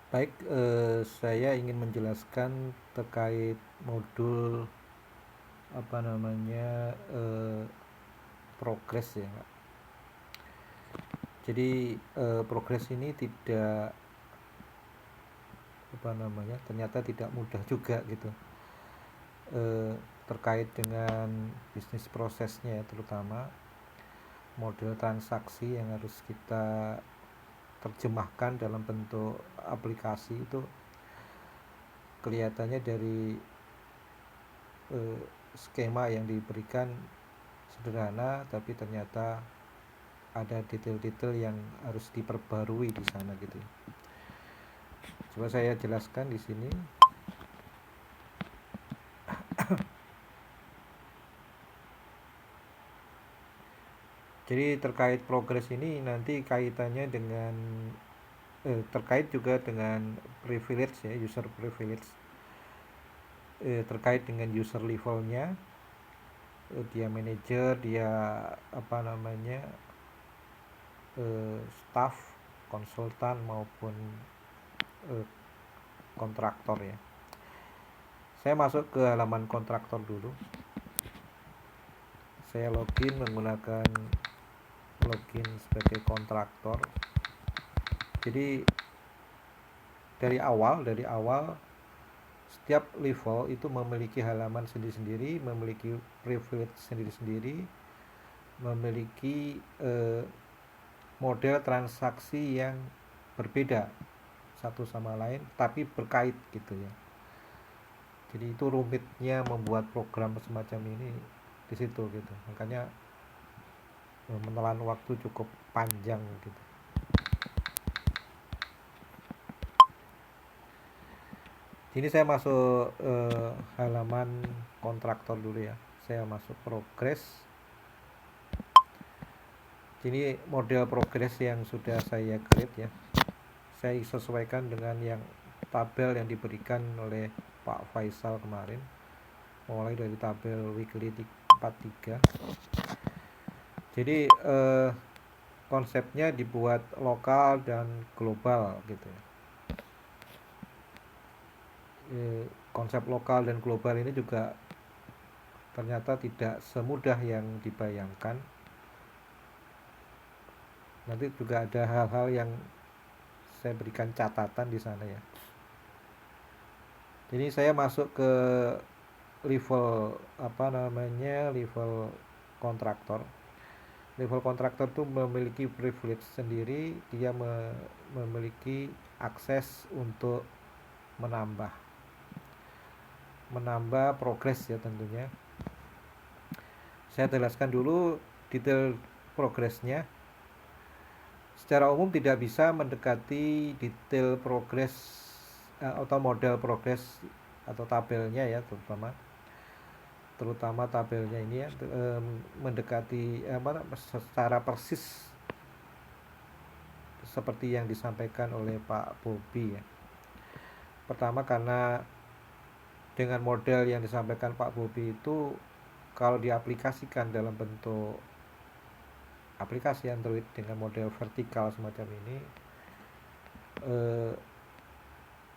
Baik, saya ingin menjelaskan terkait modul apa namanya progres ya, Kak. Jadi progres ini tidak apa namanya ternyata tidak mudah juga gitu, eh, terkait dengan bisnis prosesnya ya, terutama model transaksi yang harus kita terjemahkan dalam bentuk aplikasi itu kelihatannya dari eh, skema yang diberikan sederhana, tapi ternyata ada detail-detail yang harus diperbarui di sana gitu. Coba saya jelaskan di sini. Jadi terkait progres ini nanti kaitannya dengan terkait juga dengan privilege ya, user privilege, terkait dengan user levelnya, dia manager, dia apa namanya staff, konsultan maupun eh, kontraktor ya. Saya masuk ke halaman kontraktor dulu. Saya login menggunakan login sebagai kontraktor. Jadi dari awal setiap level itu memiliki halaman sendiri-sendiri, memiliki privilege sendiri-sendiri, memiliki model transaksi yang berbeda satu sama lain tapi berkait gitu ya. Jadi itu rumitnya membuat program semacam ini di situ gitu. Makanya menelan waktu cukup panjang gitu. Ini saya masuk halaman kontraktor dulu ya. Saya masuk progress. Ini model progress yang sudah saya create ya. Saya sesuaikan dengan yang tabel yang diberikan oleh Pak Faisal kemarin. Mulai dari tabel weekly 43. Jadi konsepnya dibuat lokal dan global gitu ya. Konsep lokal dan global ini juga ternyata tidak semudah yang dibayangkan. Nanti juga ada hal-hal yang saya berikan catatan di sana ya. Jadi saya masuk ke level apa namanya level kontraktor. Level kontraktor itu memiliki privilege sendiri, dia memiliki akses untuk menambah menambah progres ya tentunya. Saya jelaskan dulu detail progresnya. Secara umum tidak bisa mendekati detail progres atau model progres atau tabelnya ya, terutama tabelnya ini ya, mendekati secara persis seperti yang disampaikan oleh Pak Bobi ya. Pertama karena dengan model yang disampaikan Pak Bobi itu kalau diaplikasikan dalam bentuk aplikasi Android dengan model vertikal semacam ini, eh,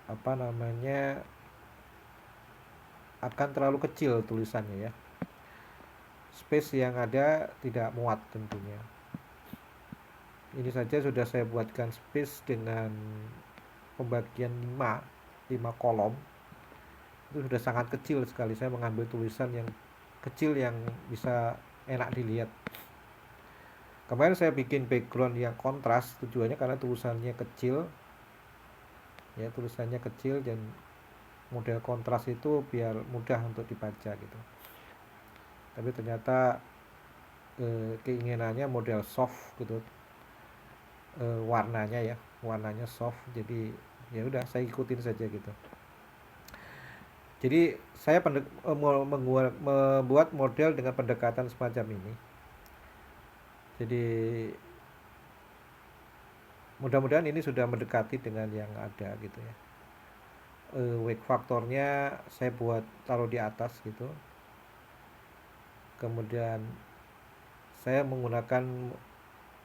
apa namanya akan terlalu kecil tulisannya ya. Space yang ada tidak muat tentunya. Ini saja sudah saya buatkan space dengan pembagian 5 kolom. Itu sudah sangat kecil sekali. Saya mengambil tulisan yang kecil yang bisa enak dilihat. Kemarin saya bikin background yang kontras, tujuannya karena tulisannya kecil ya, tulisannya kecil dan model kontras itu biar mudah untuk dibaca gitu. Tapi ternyata keinginannya model soft gitu, warnanya soft, jadi ya udah saya ikutin saja gitu. Jadi saya membuat model dengan pendekatan semacam ini. Jadi mudah-mudahan ini sudah mendekati dengan yang ada gitu ya. Wake faktornya saya buat taruh di atas gitu. Kemudian saya menggunakan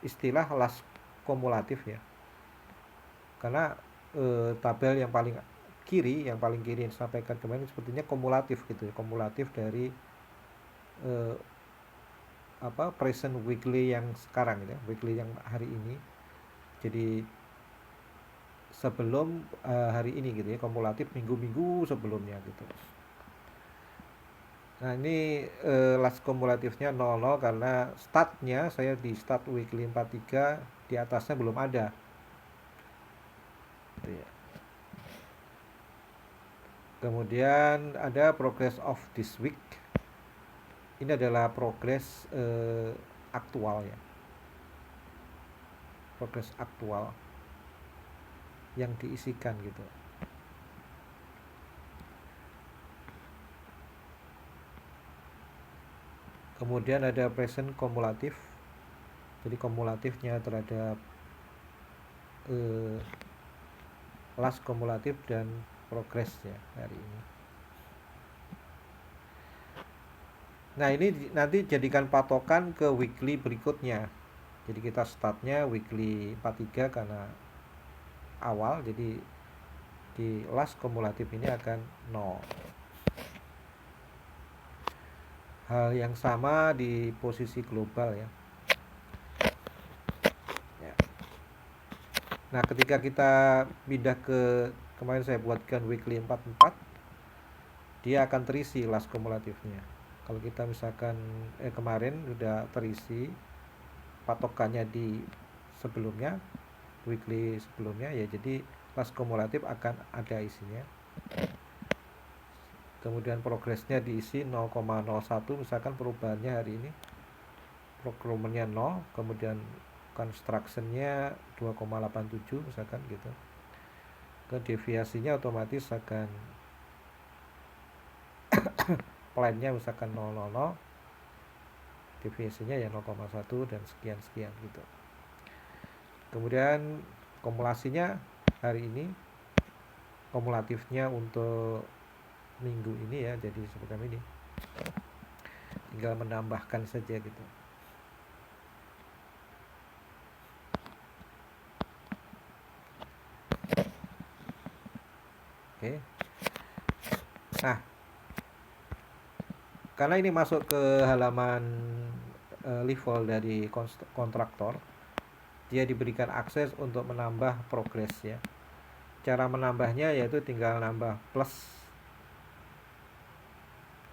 istilah las kumulatif ya. Karena tabel yang paling kiri yang disampaikan kemarin sepertinya kumulatif gitu ya, kumulatif dari eh, present weekly yang sekarang ya, weekly yang hari ini. Jadi sebelum hari ini gitu ya, kumulatif minggu-minggu sebelumnya gitu. Nah ini last kumulatifnya 00 karena startnya saya di start weekly 43, di atasnya belum ada gitu ya. Kemudian ada progress of this week. Ini adalah progress aktual ya, progress aktual yang diisikan gitu. Kemudian ada present kumulatif, jadi kumulatifnya terhadap last kumulatif dan progresnya hari ini. Nah ini nanti jadikan patokan ke weekly berikutnya. Jadi kita startnya weekly 43 karena awal, jadi di last kumulatif ini akan 0. Hal yang sama di posisi global ya. Nah ketika kita pindah ke kemarin saya buatkan weekly 44, dia akan terisi last kumulatifnya. Kalau kita misalkan kemarin sudah terisi patokannya di sebelumnya, weekly sebelumnya ya, jadi last kumulatif akan ada isinya. Kemudian progresnya diisi 0,01, misalkan perubahannya hari ini procurement-nya 0, kemudian construction-nya 2,87 misalkan gitu. Ke deviasinya otomatis akan plan-nya misalkan 000, deviasinya ya 0,1 dan sekian-sekian gitu. Kemudian kumulasinya hari ini, kumulatifnya untuk minggu ini ya, jadi seperti ini, tinggal menambahkan saja gitu. Oke. Nah, karena ini masuk ke halaman level dari kontraktor, dia diberikan akses untuk menambah progres ya. Cara menambahnya yaitu tinggal nambah plus,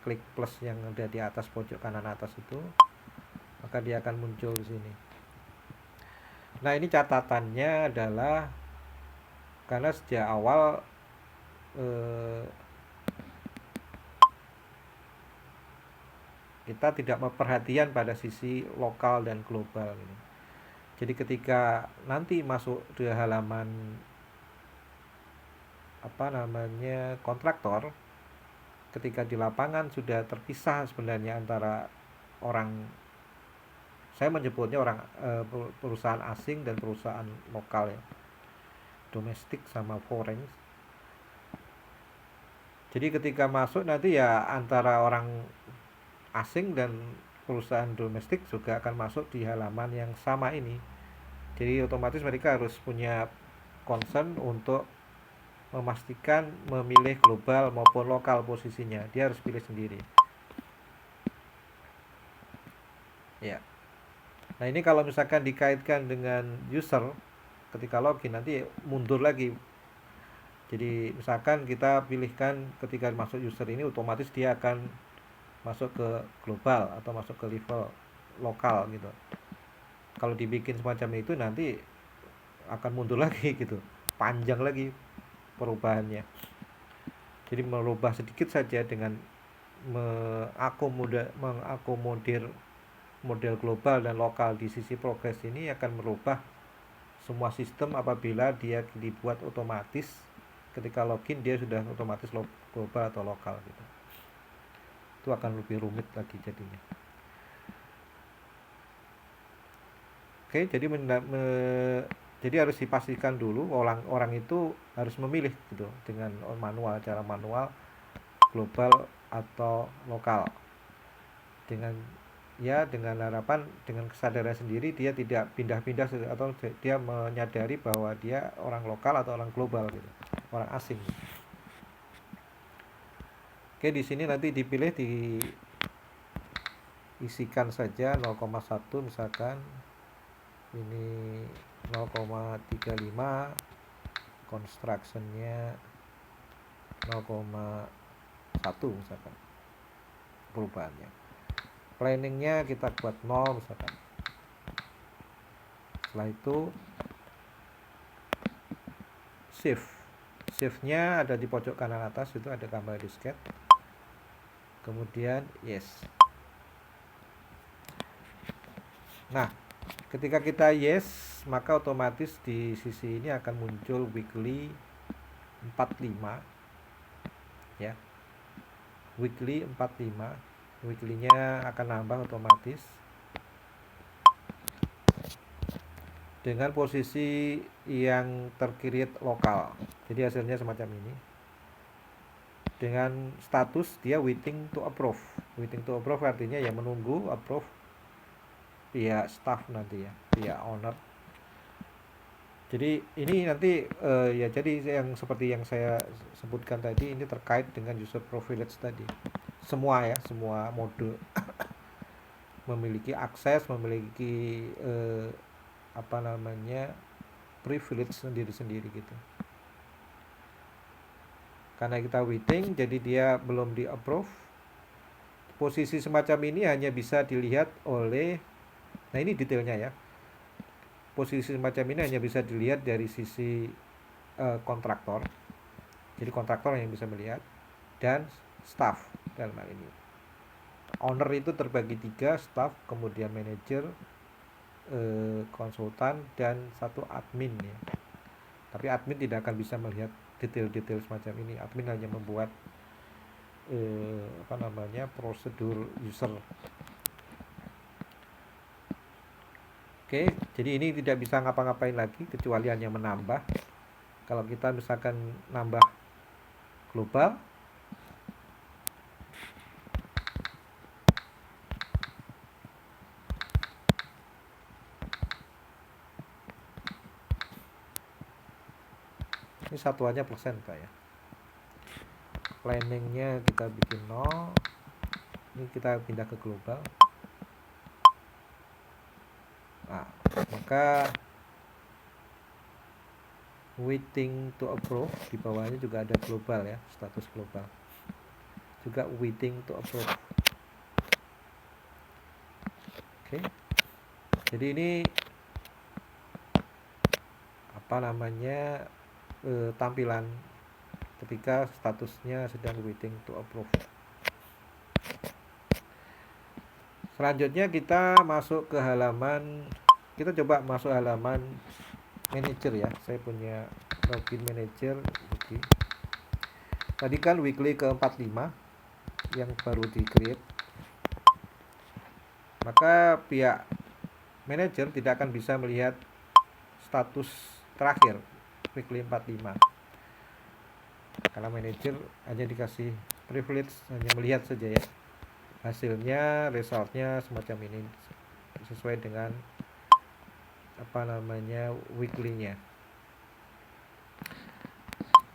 klik plus yang ada di atas pojok kanan atas itu, maka dia akan muncul di sini. Nah ini catatannya adalah karena sejak awal kita tidak memperhatikan pada sisi lokal dan global ini. Jadi ketika nanti masuk di halaman kontraktor, ketika di lapangan sudah terpisah sebenarnya antara orang, saya menyebutnya orang perusahaan asing dan perusahaan lokal ya, domestik sama foreign. Jadi ketika masuk nanti ya antara orang asing dan perusahaan domestik juga akan masuk di halaman yang sama ini. Jadi otomatis mereka harus punya concern untuk memastikan memilih global maupun lokal posisinya. Dia harus pilih sendiri. Ya. Nah ini kalau misalkan dikaitkan dengan user, ketika login nanti mundur lagi. Jadi misalkan kita pilihkan ketika masuk user ini otomatis dia akan masuk ke global atau masuk ke level lokal gitu. Kalau dibikin semacam itu nanti akan mundur lagi gitu, panjang lagi perubahannya. Jadi merubah sedikit saja dengan mengakomodir model global dan lokal di sisi progres ini akan merubah semua sistem apabila dia dibuat otomatis. Ketika login dia sudah otomatis global atau lokal gitu. Itu akan lebih rumit lagi jadinya. Oke, jadi harus dipastikan dulu orang itu harus memilih gitu dengan cara manual global atau lokal. Dengan ya dengan harapan dengan kesadaran sendiri dia tidak pindah-pindah atau dia menyadari bahwa dia orang lokal atau orang global gitu, orang asing. Oke, di sini nanti dipilih diisikan saja 0,1 misalkan ini 0,35, constructionnya 0,1 misalkan perubahannya, planningnya kita buat 0 misalkan. Setelah itu shiftnya ada di pojok kanan atas, itu ada gambar disket, kemudian yes. Nah, ketika kita yes, maka otomatis di sisi ini akan muncul weekly 45 ya, weekly 45, weekly-nya akan nambah otomatis dengan posisi yang tercreate lokal. Jadi hasilnya semacam ini. Dengan status dia waiting to approve. Waiting to approve artinya ya menunggu approve pihak staff nanti ya, pihak owner. Jadi ini nanti ya jadi yang seperti yang saya sebutkan tadi, ini terkait dengan user privilege tadi. Semua ya, semua mode memiliki akses, memiliki apa namanya privilege sendiri-sendiri gitu. Karena kita waiting, jadi dia belum di approve. Posisi semacam ini hanya bisa dilihat oleh, nah ini detailnya ya. Posisi semacam ini hanya bisa dilihat dari sisi kontraktor. Jadi kontraktor yang bisa melihat, dan staff dalam hal ini. Owner itu terbagi 3, staff, kemudian manajer, konsultan, dan satu admin ya. Tapi admin tidak akan bisa melihat detail-detail semacam ini. Admin hanya membuat apa namanya prosedur user. Oke, jadi ini tidak bisa ngapa-ngapain lagi kecuali hanya menambah. Kalau kita misalkan nambah global, ini satuannya persen kayak. Planningnya kita bikin 0. Ini kita pindah ke global. Nah, maka waiting to approve di bawahnya juga ada global ya, status global. Juga waiting to approve. Oke. Jadi ini apa namanya tampilan ketika statusnya sedang waiting to approve. Selanjutnya kita masuk ke halaman, kita coba masuk halaman manager ya. Saya punya login manager. Oke. Tadi kan weekly ke 45 yang baru di create. Maka pihak manager tidak akan bisa melihat status terakhir weekly 45. Karena manajer hanya dikasih privilege, hanya melihat saja ya hasilnya, resultnya semacam ini sesuai dengan apa namanya weekly-nya.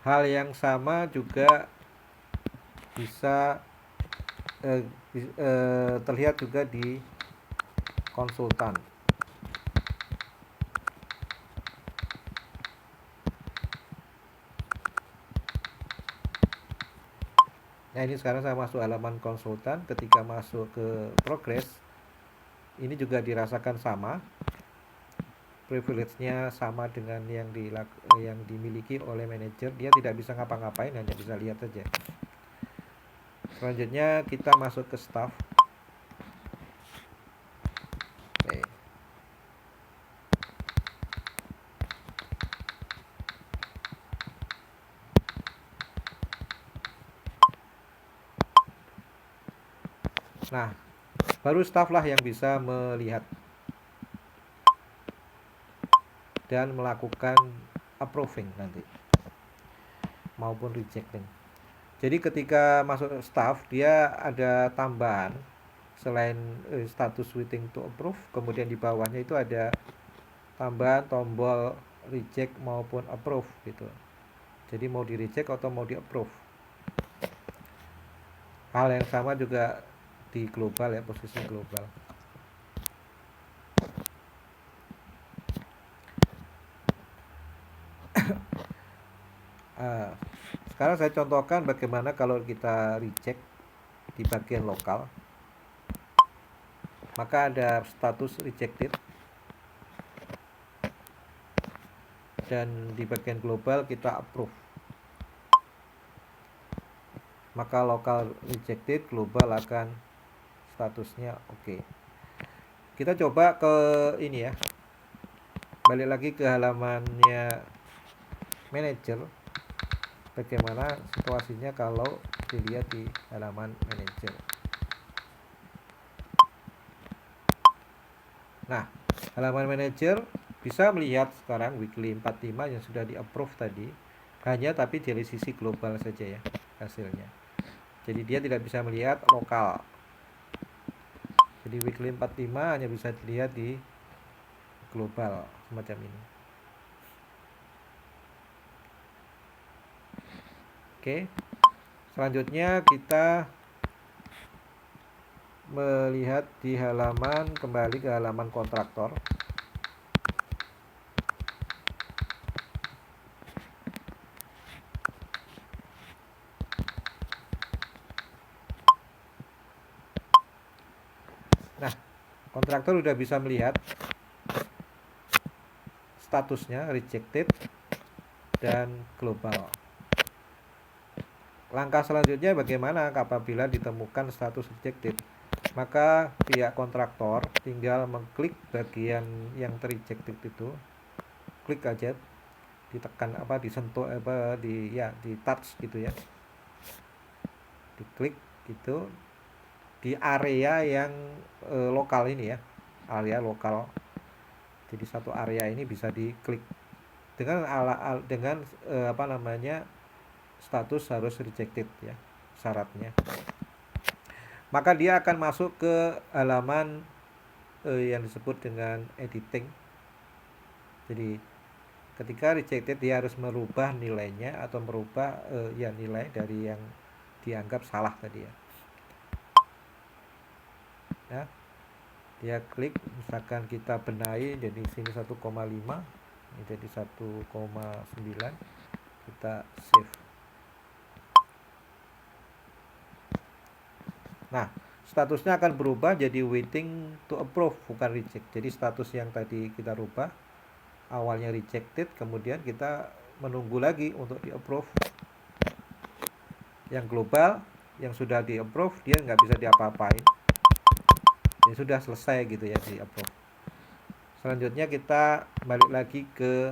Hal yang sama juga bisa terlihat juga di konsultan. Nah ini sekarang saya masuk halaman konsultan. Ketika masuk ke progress, ini juga dirasakan sama, privilege-nya sama dengan yang dimiliki oleh manajer. Dia tidak bisa ngapa-ngapain, hanya bisa lihat saja. Selanjutnya kita masuk ke staff. Oke. Nah, baru staff lah yang bisa melihat dan melakukan approving nanti maupun rejecting. Jadi ketika masuk staff dia ada tambahan selain status waiting to approve, kemudian di bawahnya itu ada tambahan tombol reject maupun approve gitu. Jadi mau di reject atau mau di approve. Hal yang sama juga di global ya, posisi global. Sekarang saya contohkan bagaimana kalau kita reject di bagian lokal. Maka ada status rejected, dan di bagian global kita approve. Maka lokal rejected, global akan statusnya oke. Kita coba ke ini ya, balik lagi ke halamannya manager. Bagaimana situasinya kalau dilihat di halaman manager. Nah, halaman manager bisa melihat sekarang weekly 45 yang sudah di approve tadi, hanya tapi dari sisi global saja ya hasilnya. Jadi dia tidak bisa melihat lokal. Jadi weekly 45 hanya bisa dilihat di global semacam ini. Oke. Selanjutnya kita melihat di halaman, kembali ke halaman kontraktor. Nah, kontraktor sudah bisa melihat statusnya rejected dan global. Langkah selanjutnya bagaimana apabila ditemukan status rejected? Maka pihak kontraktor tinggal mengklik bagian yang terrejected itu, klik aja, ditekan disentuh di touch gitu ya, diklik gitu di area yang lokal ini ya, area lokal. Jadi satu area ini bisa diklik dengan status harus rejected ya syaratnya. Maka dia akan masuk ke halaman yang disebut dengan editing. Jadi ketika rejected dia harus merubah nilainya atau merubah nilai dari yang dianggap salah tadi ya. Ya. Dia klik, misalkan kita benahi jadi sini 1,5, ini jadi 1,9, kita save. Nah, statusnya akan berubah jadi waiting to approve, bukan reject. Jadi status yang tadi kita rubah awalnya rejected, kemudian kita menunggu lagi untuk di approve. Yang global yang sudah di approve dia nggak bisa diapa-apain, ya sudah selesai gitu ya di approve. Selanjutnya kita balik lagi ke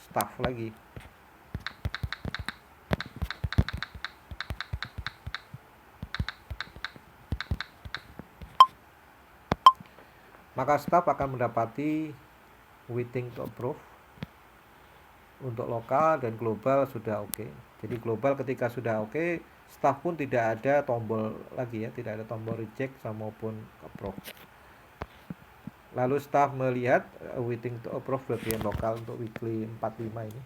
staff lagi. Maka staff akan mendapati waiting to approve untuk lokal, dan global sudah oke. Jadi global ketika sudah oke, staff pun tidak ada tombol lagi ya, tidak ada tombol reject maupun approve. Lalu staff melihat waiting to approve bagian lokal untuk weekly 45 ini.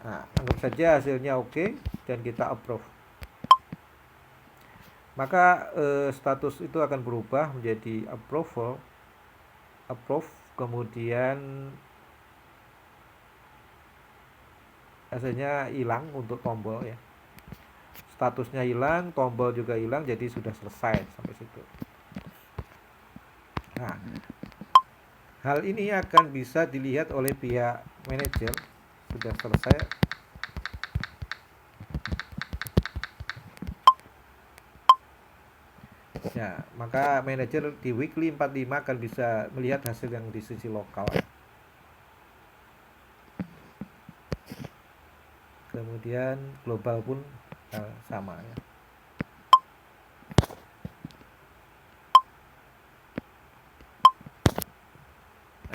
Nah, anggap saja hasilnya oke dan kita approve. Maka status itu akan berubah menjadi approve, kemudian hasilnya hilang untuk tombol ya. Statusnya hilang, tombol juga hilang, jadi sudah selesai sampai situ. Nah, hal ini akan bisa dilihat oleh pihak manajer sudah selesai. Ya, maka manajer di weekly 45 akan bisa melihat hasil yang di sisi lokal. Kemudian global pun sama ya.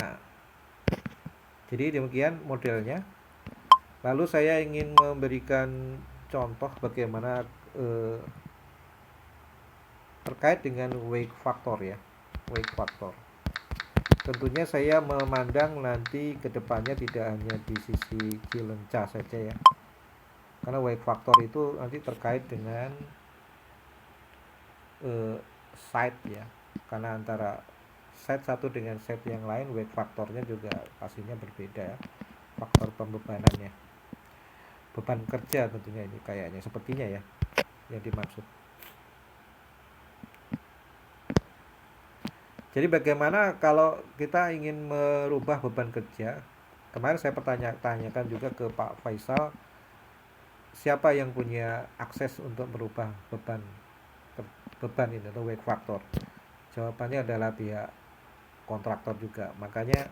Nah, jadi demikian modelnya. Lalu saya ingin memberikan contoh bagaimana terkait dengan wake factor ya. Wake factor. Tentunya saya memandang nanti kedepannya tidak hanya di sisi Cilenca saja ya. Karena wake factor itu nanti terkait dengan site ya. Karena antara site satu dengan site yang lain wake faktornya juga pastinya berbeda ya. Faktor pembebanannya. Beban kerja tentunya ini kayaknya sepertinya ya yang dimaksud. Jadi bagaimana kalau kita ingin merubah beban kerja? Kemarin saya tanyakan juga ke Pak Faisal, siapa yang punya akses untuk merubah beban ini atau wake factor? Jawabannya adalah pihak kontraktor juga. Makanya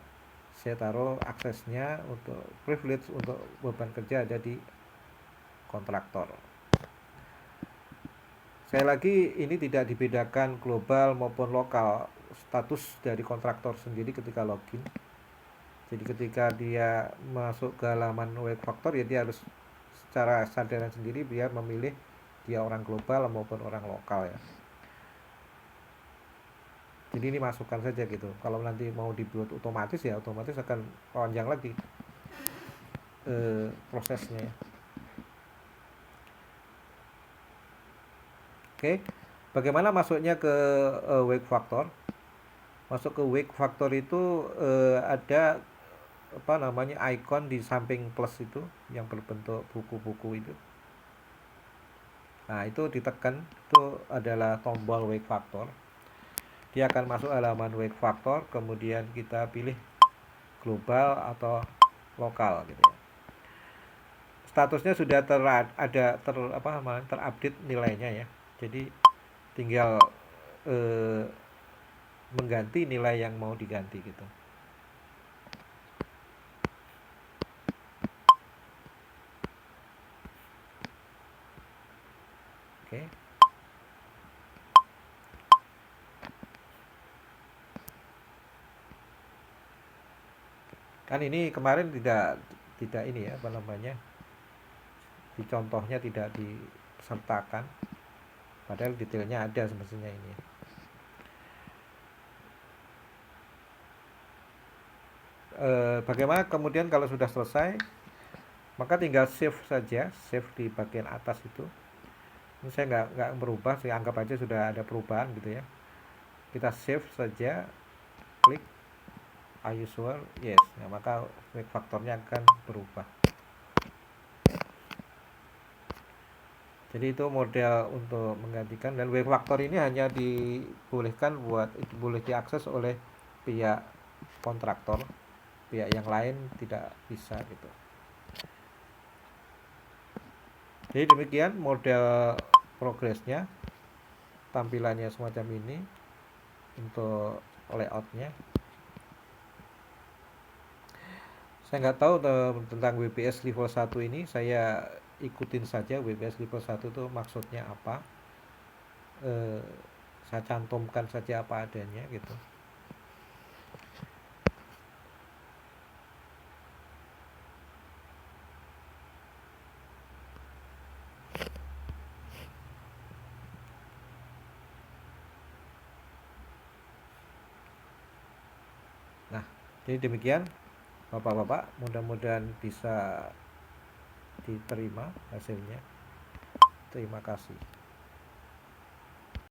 saya taruh aksesnya untuk privilege untuk beban kerja ada di kontraktor. Sekali lagi ini tidak dibedakan global maupun lokal status dari kontraktor sendiri ketika login. Jadi ketika dia masuk ke halaman wake factor ya dia harus secara sadaran sendiri biar memilih dia orang global maupun orang lokal ya. Jadi ini masukan saja gitu. Kalau nanti mau dibuat otomatis ya otomatis akan panjang lagi prosesnya ya. Oke, bagaimana masuknya ke wake factor? Masuk ke wake factor itu ada apa namanya icon di samping plus itu yang berbentuk buku-buku itu. Nah itu ditekan itu adalah tombol wake factor. Dia akan masuk halaman wake factor, kemudian kita pilih global atau lokal gitu ya. Statusnya sudah terupdate nilainya ya. Jadi tinggal mengganti nilai yang mau diganti gitu. Oke. Kan ini kemarin tidak ini ya apa namanya? Di contohnya tidak disertakan. Padahal detailnya ada semestinya ini. Bagaimana kemudian kalau sudah selesai maka tinggal save saja, save di bagian atas itu. Ini saya nggak merubah, saya anggap aja sudah ada perubahan gitu ya. Kita save saja, klik are you sure? Yes. Nah, maka wake faktornya akan berubah. Jadi itu model untuk menggantikan, dan wake factor ini hanya dibolehkan boleh diakses oleh pihak kontraktor, pihak yang lain tidak bisa gitu. Jadi demikian model progresnya, tampilannya semacam ini untuk layoutnya. Saya nggak tahu tentang WPS level 1 ini, saya ikutin saja WPS level 1 itu maksudnya apa. Saya cantumkan saja apa adanya gitu. Nah, jadi demikian Bapak-bapak, mudah-mudahan bisa diterima hasilnya. Terima kasih.